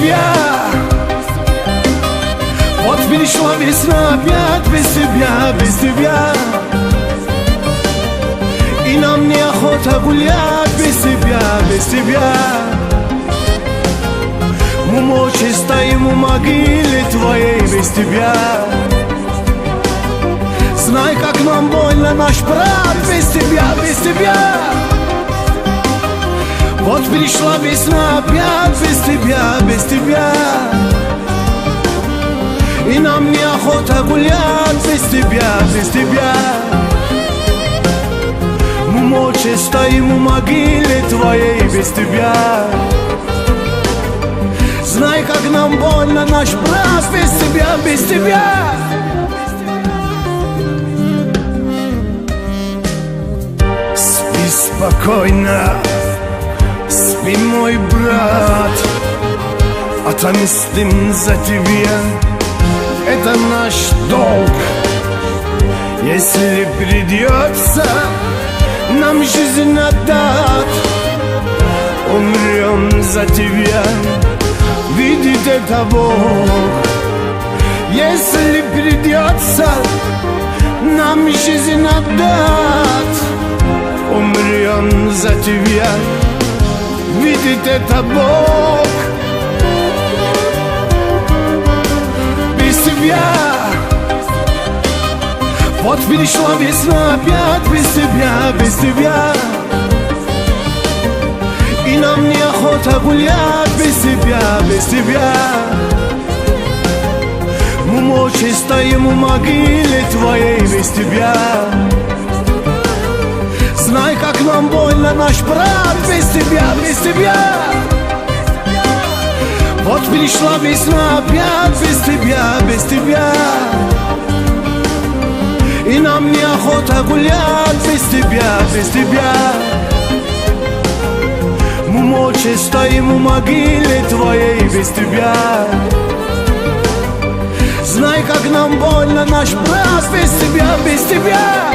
тебя. Вот пришла весна опять без тебя, без тебя. И нам неохота гулять без тебя, без тебя. Мы молча стоим у могилы твоей без тебя. Знай, как нам больно, наш брат, без тебя, без тебя. Вот пришла весна опять без тебя, без тебя. И нам неохота гулять без тебя, без тебя. Мы молча стоим у могилы твоей без тебя. Знай, как нам больно, наш брат, без тебя, без тебя. Спи спокойно, спи, мой брат. Отомстим за тебя, это наш долг. Если придется нам жизнь отдать, умрем за тебя, видит это Бог. Если придется нам жизнь отдать, умрем за тебя, видит это Бог. Без тебя. Вот пришла весна опять без тебя, без тебя. И нам неохота гулять без тебя, без тебя. Мы молча стоим у могилы твоей без тебя. Знай, как нам больно, наш брат, без тебя, без тебя. Вот пришла весна опять без тебя, без тебя. И нам неохота гулять без тебя, без тебя. Мы молча стоим у могилы твоей без тебя. Знай, как нам больно, наш брат, без тебя, без тебя.